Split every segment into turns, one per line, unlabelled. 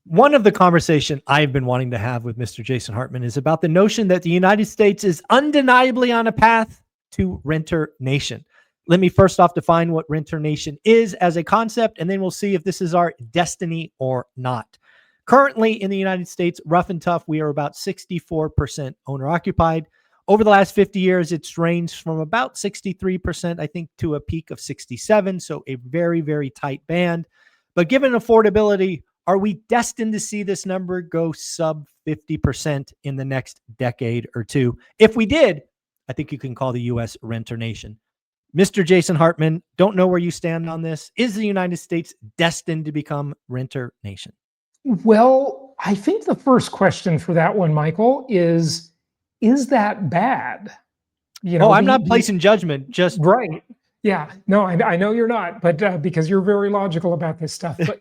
One of the conversation I've been wanting to have with Mr. Jason Hartman is about the notion that the United States is undeniably on a path to renter nation. Let me first off define what renter nation is as a concept, and then we'll see if this is our destiny or not. Currently in the United States, rough and tough, we are about 64% owner occupied. Over the last 50 years, it's ranged from about 63%, I think, to a peak of 67. So a very, very tight band. But given affordability, are we destined to see this number go sub 50% in the next decade or two? If we did, I think you can call the U.S. renter nation. Mr. Jason Hartman, don't know where you stand on this. Is the United States destined to become renter nation?
Well, I think the first question for that one, Michael, is that bad?
I'm not placing judgment, just
right. Yeah, no, I know you're not, but because you're very logical about this stuff. But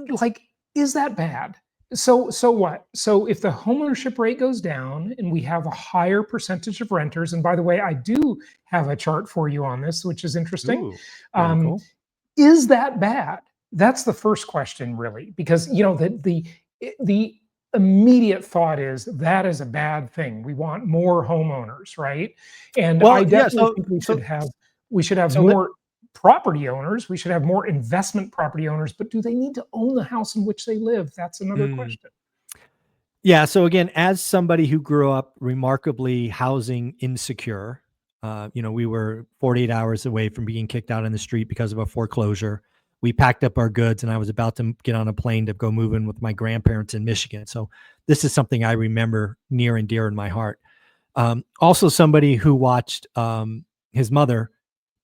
like, is that bad? So what? So if the homeownership rate goes down and we have a higher percentage of renters, and by the way, I do have a chart for you on this, which is interesting.
Cool.
Is that bad? That's the first question, really, because the immediate thought is that is a bad thing. We want more homeowners, right? And I definitely think we should have more property owners. We should have more investment property owners, but do they need to own the house in which they live? That's another question.
Yeah. So again, as somebody who grew up remarkably housing insecure, we were 48 hours away from being kicked out on the street because of a foreclosure. We packed up our goods and I was about to get on a plane to go move in with my grandparents in Michigan. So this is something I remember near and dear in my heart. Also somebody who watched his mother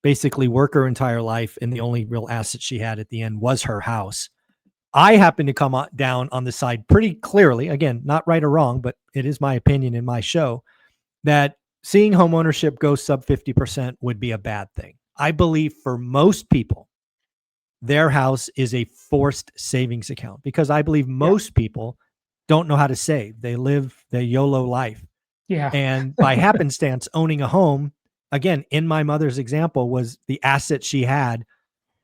basically work her entire life, and the only real asset she had at the end was her house. I happen to come down on the side pretty clearly, again, not right or wrong, but it is my opinion in my show, that seeing home ownership go sub 50% would be a bad thing. I believe for most people, their house is a forced savings account, because I believe most people don't know how to save. They live the YOLO life.
Yeah.
And by happenstance, owning a home, again, in my mother's example, was the asset she had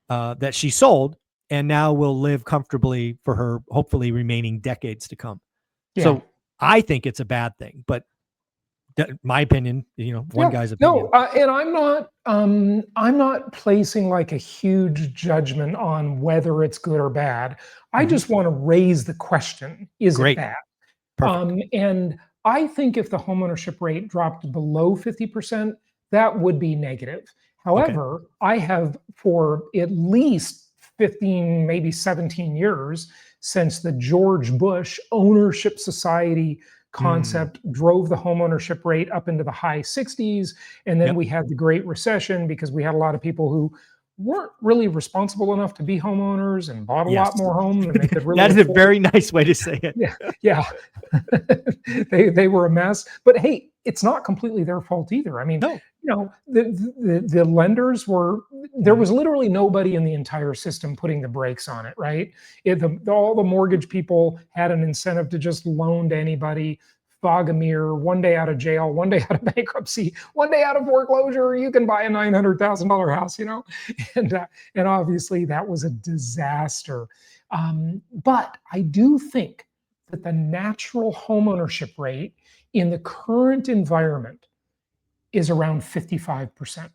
that she sold and now will live comfortably for her, hopefully, remaining decades to come. Yeah. So I think it's a bad thing, but my opinion, one guy's opinion.
No, and I'm not placing like a huge judgment on whether it's good or bad. I just want to raise the question: is it bad? And I think if the homeownership rate dropped below 50%, that would be negative. However, I have for at least 15, maybe 17 years since the George Bush ownership society concept drove the homeownership rate up into the high 60s. And then we had the Great Recession because we had a lot of people who weren't really responsible enough to be homeowners and bought a lot more homes than they could really
That is a very nice way to say it.
Yeah. They were a mess. But hey, it's not completely their fault either. I mean, the lenders were, there was literally nobody in the entire system putting the brakes on it, right? All the mortgage people had an incentive to just loan to anybody, fog a mirror, one day out of jail, one day out of bankruptcy, one day out of foreclosure, you can buy a $900,000 house, and obviously that was a disaster. But I do think that the natural homeownership rate in the current environment is around 55%.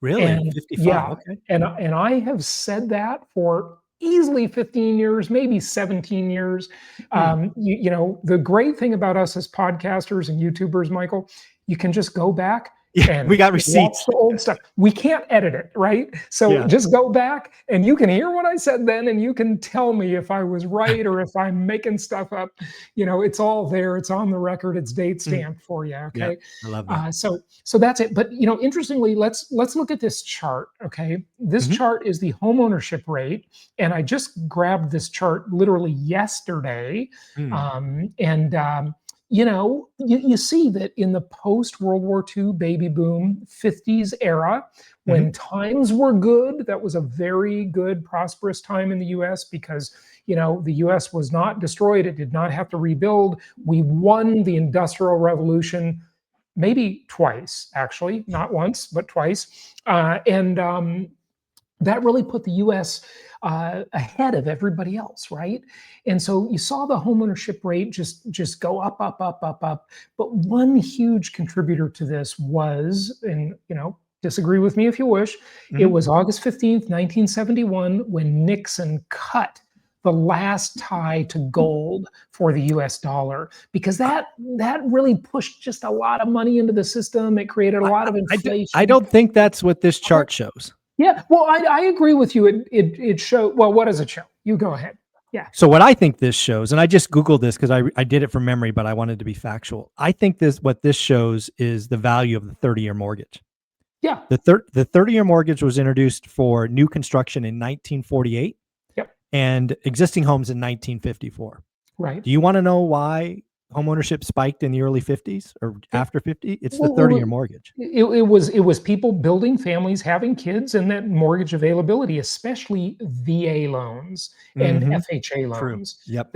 Really?
And
55?
Yeah.
Okay.
And I have said that for easily 15 years, maybe 17 years. The great thing about us as podcasters and YouTubers, Michael, you can just go back.
And we got receipts.
The old stuff. We can't edit it, right? So just go back and you can hear what I said then, and you can tell me if I was right or if I'm making stuff up. It's all there. It's on the record. It's date stamped for you. Okay.
I love that.
So that's it. But interestingly, let's look at this chart. Okay. This chart is the homeownership rate, and I just grabbed this chart literally yesterday. You see that in the post-World War II baby boom 50s era, when times were good, that was a very good, prosperous time in the US because, the US was not destroyed. It did not have to rebuild. We won the Industrial Revolution maybe twice, actually, not once, but twice. That really put the U.S. ahead of everybody else, right? And so you saw the homeownership rate just go up, up, up, up, up. But one huge contributor to this was, and disagree with me if you wish, it
Mhm.
was August 15th, 1971, when Nixon cut the last tie to gold for the US dollar, because that really pushed just a lot of money into the system. It created a
I
lot of
I
inflation.
don't think that's what this
Okay.
chart shows.
Yeah, well, I agree with you. It show well. What does it show? You go ahead. Yeah,
So what I think this shows, and I just Googled this because I did it from memory, but I wanted to be factual. I think what this shows is the value of the 30-year mortgage.
yeah,
The 30-year mortgage was introduced for new construction in 1948
yep,
and existing homes in 1954.
right.
Do you want to know why homeownership spiked in the early 50s or
It,
after 50? It's the
well,
30-year mortgage.
it was people building families, having kids, and that mortgage availability, especially VA loans and
Mhm.
FHA
True.
loans.
Yep.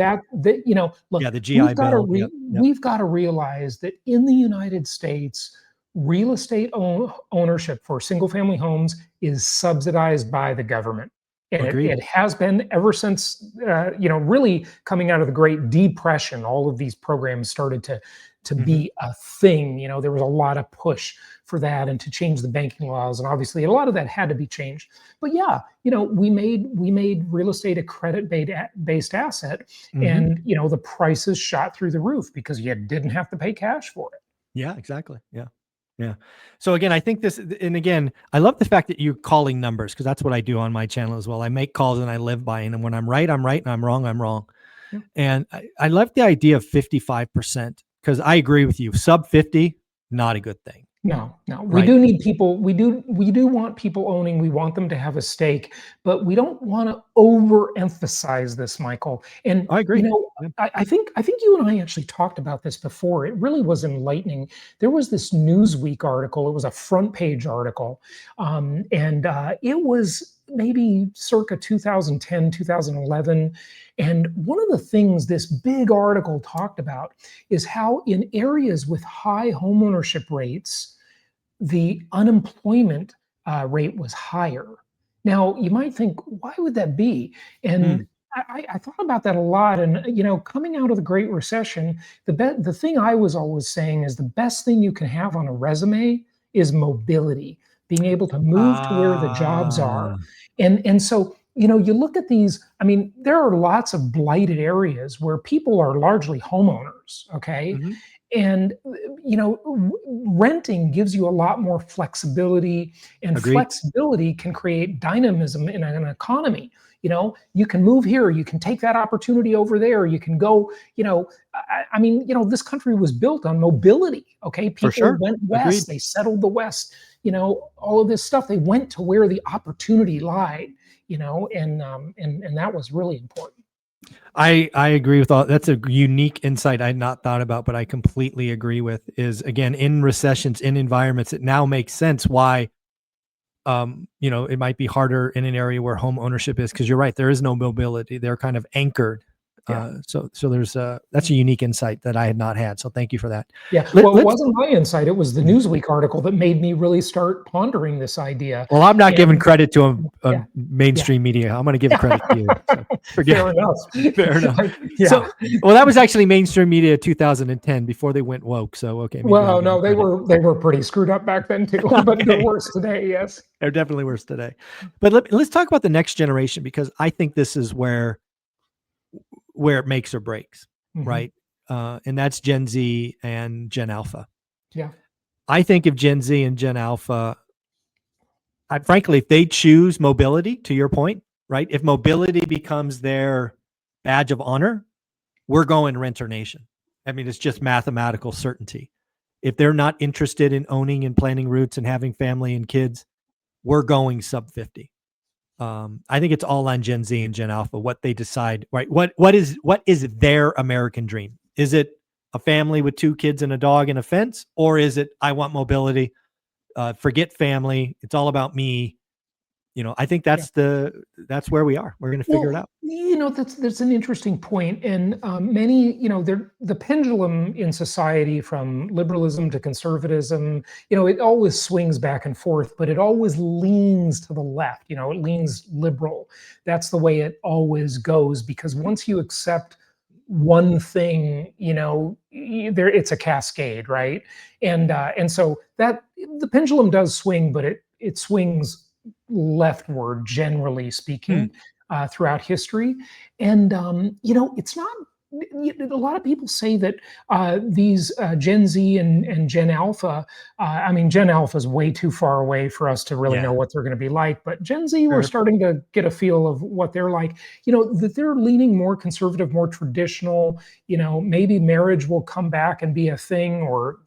Look,
Yeah, the GI Bill. Yep. Yep.
we've got to realize that in the United States, real estate ownership for single family homes is subsidized by the government. And
Agreed.
it has been ever since, really coming out of the Great Depression. All of these programs started to
Mhm.
be a thing. There was a lot of push for that and to change the banking laws, and obviously a lot of that had to be changed. But yeah, we made real estate a credit based asset,
Mhm.
and the prices shot through the roof because you didn't have to pay cash for it.
Yeah, exactly. Yeah. Yeah. So again, I think this, and again, I love the fact that you're calling numbers because that's what I do on my channel as well. I make calls and I live by, and when I'm right, and I'm wrong, I'm wrong.
Yeah.
And I love the idea of 55% because I agree with you. Sub 50, not a good thing,
No, no. We
right?
do need people. We do want people owning. We want them to have a stake, but we don't want to overemphasize this, Michael. And
I agree. Yeah.
I think you and I actually talked about this before. It really was enlightening. There was this Newsweek article. It was a front page article, and it was maybe circa 2010, 2011. And one of the things this big article talked about is how in areas with high homeownership rates, the unemployment rate was higher. Now, you might think, why would that be? And
Mm.
I thought about that a lot. And coming out of the Great Recession, the thing I was always saying is the best thing you can have on a resume is mobility, being able to move to where the jobs are.
Ah.
And so you look at these. I mean, there are lots of blighted areas where people are largely homeowners. Okay,
Mhm.
and renting gives you a lot more flexibility, and
Agreed.
flexibility can create dynamism in an economy. You can move here, you can take that opportunity over there, you can go. I mean, this country was built on mobility. Okay,
For
people
sure.
went
Agreed.
west, they settled the west. All of this stuff, they went to where the opportunity lied. And that was really important.
I agree with all that's a unique insight I had not thought about, but I completely agree with is again in recessions, in environments, it now makes sense why it might be harder in an area where home ownership is because you're right, there is no mobility. They're kind of anchored.
Yeah.
So there's that's a unique insight that I had not had. So thank you for that.
Yeah,
Let,
well, it
let's
wasn't my insight, it was the Newsweek article that made me really start pondering this idea,
well, I'm not giving
and
credit to a
yeah, yeah.
mainstream media. I'm going to give credit to you. So forget.
Fair enough.
Fair enough.
Yeah.
So, well, that was actually mainstream media 2010 before they went woke. So, okay, maybe I'll
Well,
give them
no, they
credit.
were pretty screwed up back then too, but they're
Okay,
worse today, yes.
they're definitely worse today. But let's talk about the next generation because I think this is where it makes or breaks,
Mhm.
right? And that's Gen Z and Gen Alpha.
Yeah.
I think if Gen Z and Gen Alpha, frankly, if they choose mobility, to your point, right? If mobility becomes their badge of honor, we're going renter nation. I mean, it's just mathematical certainty. If they're not interested in owning and planning roots and having family and kids, we're going sub 50. I think it's all on Gen Z and Gen Alpha, what they decide, right? What is their American dream? Is it a family with 2 kids and a dog and a fence? Or is it, I want mobility, forget family. It's all about me. I think that's where we are. We're going to figure it out.
That's an interesting point. And many, the pendulum in society from liberalism to conservatism, it always swings back and forth, but it always leans to the left. It leans liberal. That's the way it always goes, because once you accept one thing, it's a cascade, right? And so that the pendulum does swing, but it swings leftward, generally speaking, throughout history. And it's not. A lot of people say that these Gen Z and Gen Alpha. Gen Alpha is way too far away for us to really know what they're going to be like. But Gen Z, we're starting to get a feel of what they're like. That they're leaning more conservative, more traditional. Maybe marriage will come back and be a thing, or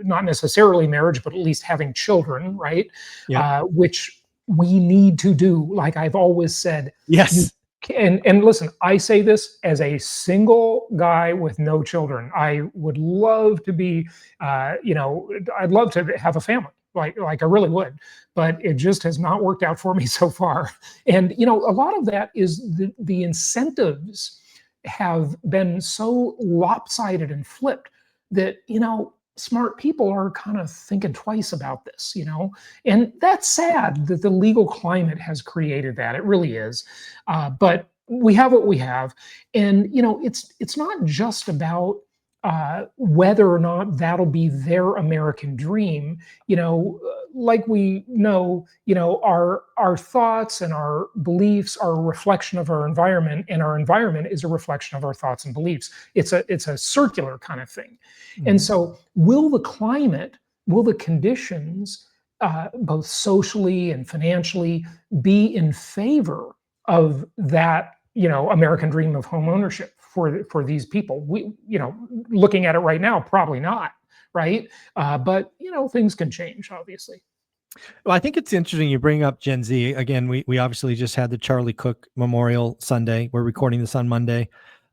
not necessarily marriage, but at least having children, right? Which we need to do. Like I've always said,
yes.
And listen, I say this as a single guy with no children. I would love to be, I'd love to have a family, like I really would, but it just has not worked out for me so far. And a lot of that is the incentives have been so lopsided and flipped that smart people are kind of thinking twice about this, and that's sad that the legal climate has created that. It really is. But we have what we have. And, it's not just about whether or not that'll be their American dream. Like we know, our thoughts and our beliefs are a reflection of our environment, and our environment is a reflection of our thoughts and beliefs. It's a circular kind of thing. And so will the conditions, both socially and financially, be in favor of that, American dream of home ownership for these people? We, looking at it right now, probably not, right? But things can change, obviously.
Well, I think it's interesting you bring up Gen Z. Again, we obviously just had the Charlie Cook Memorial Sunday. We're recording this on Monday.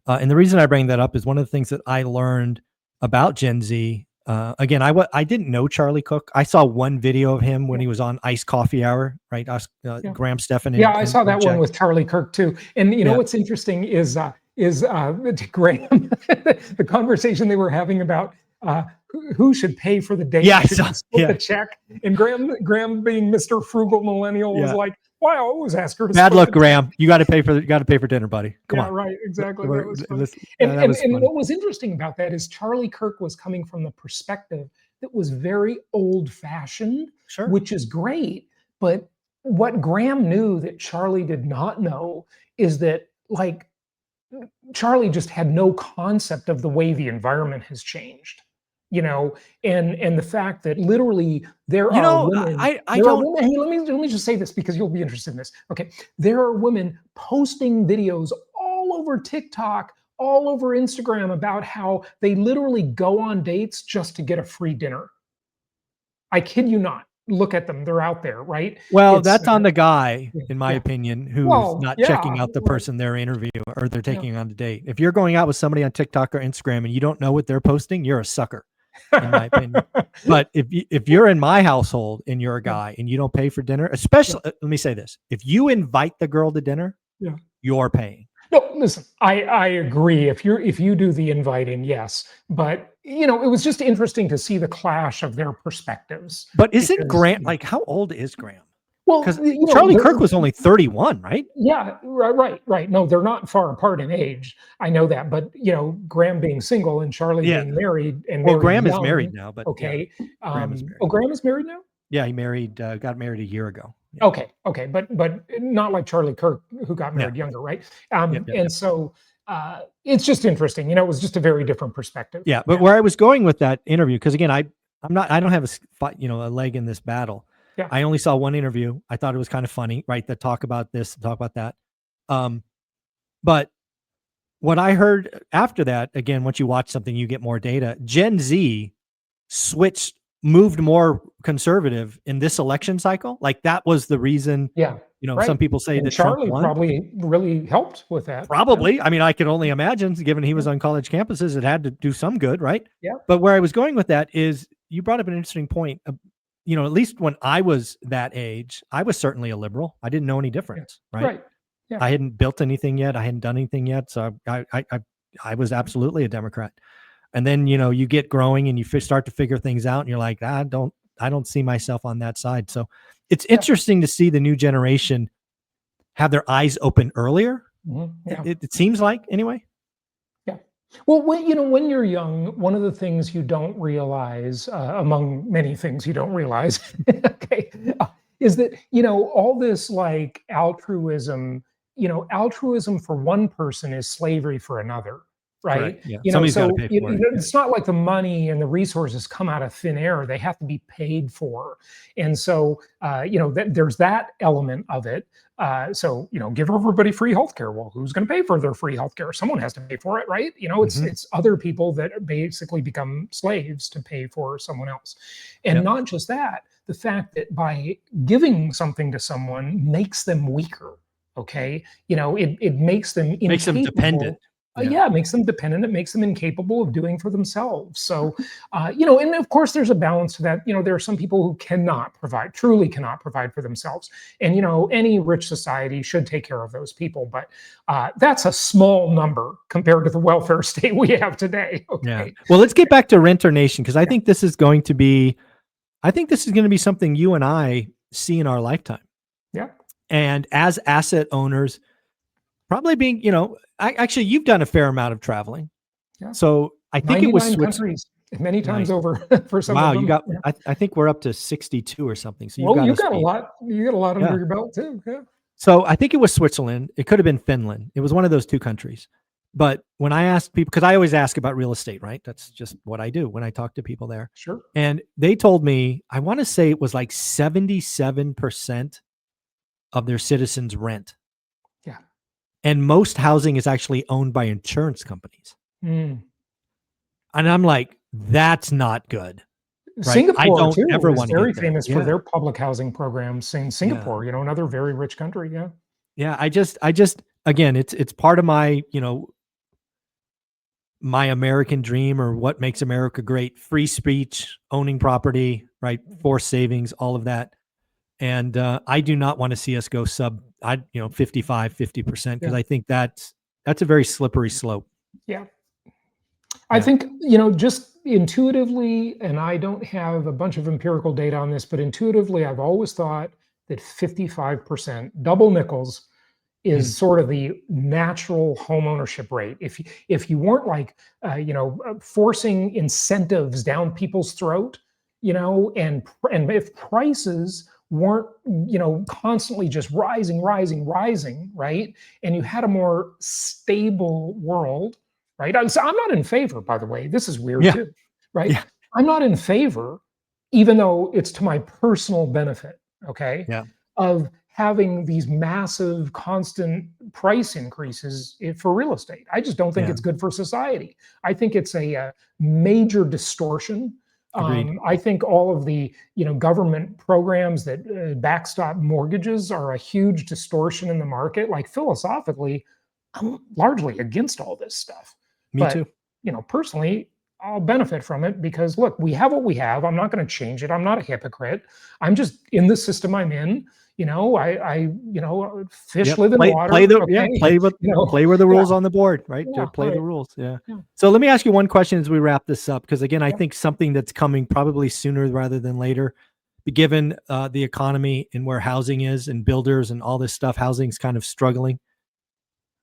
And the reason I bring that up is one of the things that I learned about Gen Z. Again, I didn't know Charlie Cook. I saw one video of him when he was on Iced Coffee Hour, right? Graham Stephan.
I saw that one with Charlie Kirk too. And what's interesting is Graham, the conversation they were having about who should pay for the date. The check. And Graham being Mr. Frugal Millennial was like, "Why I always ask her to
bad luck, Graham. You got to pay for dinner, buddy. Come on."
Right, exactly. That was funny. And what was interesting about that is Charlie Kirk was coming from the perspective that was very old-fashioned, which is great. But what Graham knew that Charlie did not know is that, like, Charlie just had no concept of the way the environment has changed. And the fact that literally there are women. Hey, let me just say this because you'll be interested in this. Okay, there are women posting videos all over TikTok, all over Instagram about how they literally go on dates just to get a free dinner. I kid you not. Look at them; they're out there, right?
Well, that's on the guy, in my opinion, who's not checking out the person they're interviewing or they're taking on a date. If you're going out with somebody on TikTok or Instagram and you don't know what they're posting, you're a sucker. In my opinion. But if you're in my household and you're a guy and you don't pay for dinner, especially, let me say this, if you invite the girl to dinner, you're paying.
No, listen, I agree. If you do the inviting, yes. But it was just interesting to see the clash of their perspectives.
But isn't Graham, like, how old is Graham? Well, because Charlie Kirk was only 31, right?
Yeah, right. No, they're not far apart in age. I know that, but Graham being single and Charlie being married, and
Graham is married now. But
okay, Graham is married now.
Yeah, he got married a year ago.
Yeah. Okay, but not like Charlie Kirk, who got married younger, right? And so it's just interesting. It was just a very different perspective.
Yeah, but where I was going with that interview, because again, I don't have a leg in this battle. Yeah. I only saw one interview. I thought it was kind of funny, right? That talk about this, talk about that. But what I heard after that, again, once you watch something, you get more data. Gen Z moved more conservative in this election cycle. Like that was the reason. Yeah. Some people say that
Charlie
Trump won.
Probably really helped with that.
Probably. I mean, I could only imagine, given he was on college campuses, it had to do some good, right?
Yeah.
But where I was going with that is you brought up an interesting point. at least when I was that age, I was certainly a liberal. I didn't know any
Yeah.
difference, right?
Right. Yeah.
I hadn't built anything yet. I hadn't done anything yet. So I was absolutely a Democrat. And then, you get growing and you start to figure things out and you're like, I don't see myself on that side. So it's
Yeah.
interesting to see the new generation have their eyes open earlier.
Yeah.
It seems like, anyway.
Yeah. Well, when you're young, one of the things you don't realize, among many things you don't realize, okay, is that, all this like altruism for one person is slavery for another, right?
Correct. Yeah. Somebody's got to pay for it.
It's not like the money and the resources come out of thin air. They have to be paid for. And so, there's that element of it. So, give everybody free healthcare. Well, who's going to pay for their free healthcare? Someone has to pay for it, right? It's other people that basically become slaves to pay for someone else. And not just that, the fact that by giving something to someone makes them weaker. Okay. It makes them incapable.
Makes them dependent.
It makes them dependent. It makes them incapable of doing for themselves. So, and of course, there's a balance to that. There are some people who truly cannot provide for themselves. And, any rich society should take care of those people. But that's a small number compared to the welfare state we have today. Okay.
Yeah. Well, let's get back to Renter Nation, because I think this is going to be something you and I see in our lifetime.
Yeah.
And as asset owners, probably being, actually, you've done a fair amount of traveling.
Yeah.
So I think it was
countries, many times over for some
wow,
of them.
You got, I think we're up to 62 or something. So
you got a lot. You got a lot under your belt too. Yeah.
So I think it was Switzerland. It could have been Finland. It was one of those two countries. But when I asked people, because I always ask about real estate, right? That's just what I do when I talk to people there.
Sure.
And they told me, I want to say it was like 77% of their citizens rent.
Yeah.
And most housing is actually owned by insurance companies. And I'm like, that's not good. Right?
Singapore
I don't
too
ever
is
want to
very
get there.
famous for their public housing programs. In Singapore, another very rich country. Yeah.
Yeah. I just again, it's part of my, my American dream, or what makes America great: free speech, owning property, right? Forced savings, all of that. And I do not want to see us go sub 55, 50%, because I think that's a very slippery slope.
Yeah. I think, just intuitively, and I don't have a bunch of empirical data on this, but intuitively, I've always thought that 55%, double nickels, is sort of the natural home ownership rate. If you weren't like, forcing incentives down people's throat, and if prices weren't, constantly just rising, right? And you had a more stable world, right? I'm not in favor, by the way. This is weird too, right?
Yeah.
I'm not in favor, even though it's to my personal benefit, okay?
Yeah.
Of having these massive constant price increases for real estate. I just don't think it's good for society. I think it's a major distortion. I think all of the government programs that backstop mortgages are a huge distortion in the market. Like, philosophically, I'm largely against all this stuff.
Me too.
Personally, I'll benefit from it because, look, we have what we have. I'm not going to change it. I'm not a hypocrite. I'm just in the system I'm in. I fish, live in water.
Play with the rules on the board, right? Play the rules. Yeah. So let me ask you one question as we wrap this up, because again, I think something that's coming probably sooner rather than later, given the economy and where housing is and builders and all this stuff. Housing's kind of struggling.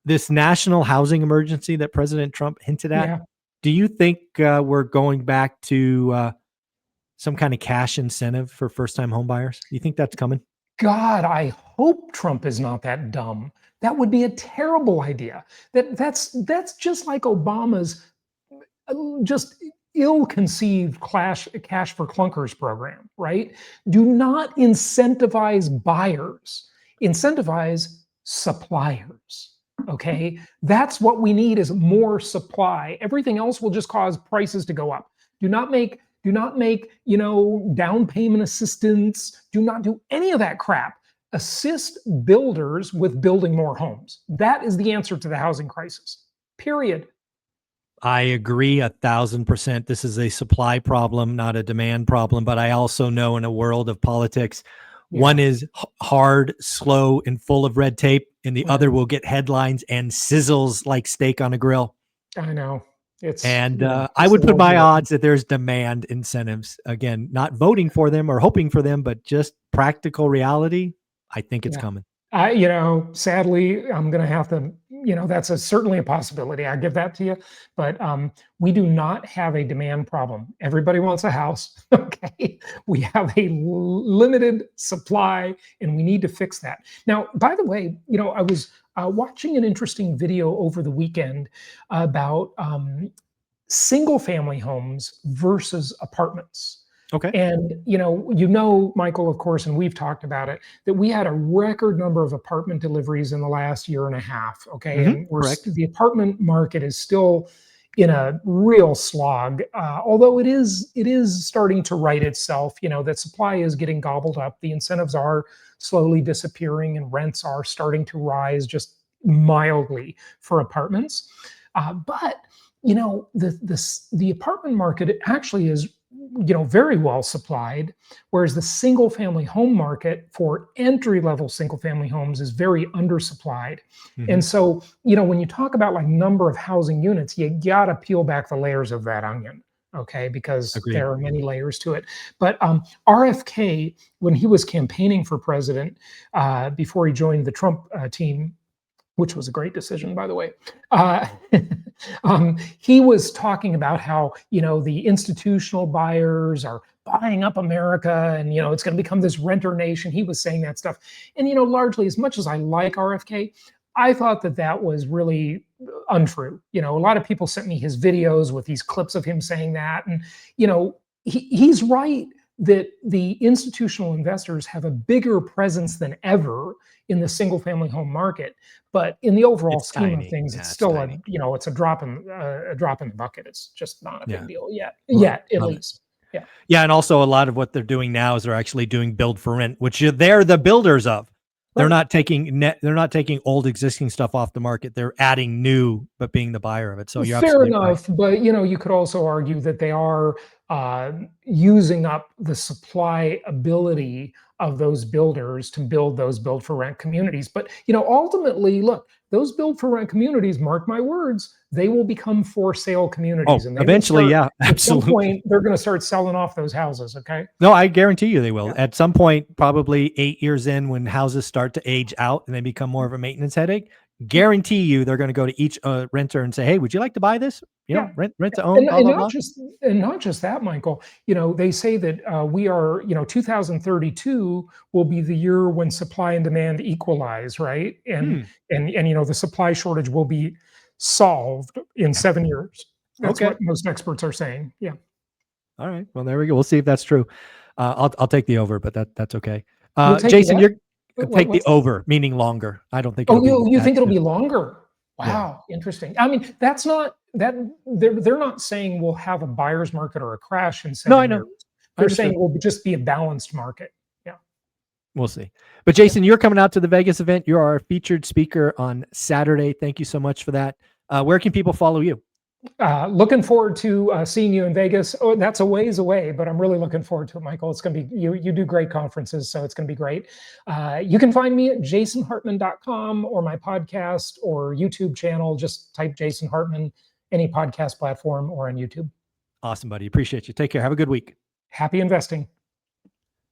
This national housing emergency that President Trump hinted at. Do you think we're going back to some kind of cash incentive for first-time home buyers? Do you think that's coming?
God, I hope Trump is not that dumb. That would be a terrible idea. That's just like Obama's just ill-conceived cash for clunkers program, right? Do not incentivize buyers. Incentivize suppliers. Okay, that's what we need, is more supply. Everything else will just cause prices to go up. Do not make down payment assistance. Do not do any of that crap. Assist builders with building more homes. That is the answer to the housing crisis. Period.
I agree 1,000%. This is a supply problem, not a demand problem. But I also know in a world of politics, one is hard, slow, and full of red tape, and the other will get headlines and sizzles like steak on a grill.
I know.
And I would put my odds that there's demand incentives. Again, not voting for them or hoping for them, but just practical reality. I think it's coming.
Sadly, I'm going to have to, that's certainly a possibility. I give that to you. But we do not have a demand problem. Everybody wants a house. Okay. We have a limited supply and we need to fix that. Now, by the way, I was watching an interesting video over the weekend about single family homes versus apartments.
Okay.
And, Michael, of course, and we've talked about it, that we had a record number of apartment deliveries in the last year and a half. Okay. And the apartment market is still in a real slog, although it is starting to right itself. That supply is getting gobbled up. The incentives are slowly disappearing and rents are starting to rise just mildly for apartments. But the apartment market actually is very well supplied, whereas the single family home market for entry level single family homes is very undersupplied. And so when you talk about like number of housing units, you gotta peel back the layers of that onion, okay, because there are many layers to it. But RFK, when he was campaigning for president before he joined the Trump team, which was a great decision, by the way. He was talking about how, the institutional buyers are buying up America and, it's going to become this renter nation. He was saying that stuff. And, largely, as much as I like RFK, I thought that was really untrue. A lot of people sent me his videos with these clips of him saying that. And, he's right that the institutional investors have a bigger presence than ever in the single family home market, but in the overall scheme of things, it's still it's a drop in the bucket. It's just not a big deal yet. At least.
Yeah, and also a lot of what they're doing now is they're actually doing build for rent, which they're the builders of. They're not taking old existing stuff off the market. They're adding new, but being the buyer of it. So you're
fair enough, right. But you could also argue that they are using up the supply ability of those builders to build those build for rent communities. But ultimately, look, those build for rent communities, mark my words, they will become for sale communities. And
eventually, absolutely.
At some point, they're going to start selling off those houses. Okay.
No, I guarantee you they will. Yeah. At some point, probably 8 years in, when houses start to age out and they become more of a maintenance headache, guarantee you they're going to go to each renter and say, "Hey, would you like to buy this? Rent to own."
And not just that, Michael. They say that we are, 2032 will be the year when supply and demand equalize, right? And the supply shortage will be solved in 7 years. That's what most experts are saying. Yeah.
All right. Well, there we go. We'll see if that's true. I'll take the over, but that's okay.
We'll
Jason, take the over, meaning longer. I don't think.
You think it'll be longer? Wow, interesting. I mean, that's not that they're not saying we'll have a buyer's market or a crash in 7 years. They're saying it will just be a balanced market. Yeah.
We'll see. But Jason, you're coming out to the Vegas event. You're our featured speaker on Saturday. Thank you so much for that. Where can people follow you?
Looking forward to seeing you in Vegas. Oh, that's a ways away, but I'm really looking forward to it, Michael. It's going to be, you do great conferences, so it's going to be great. You can find me at jasonhartman.com or my podcast or YouTube channel. Just type Jason Hartman, any podcast platform or on YouTube.
Awesome, buddy. Appreciate you. Take care. Have a good week.
Happy investing.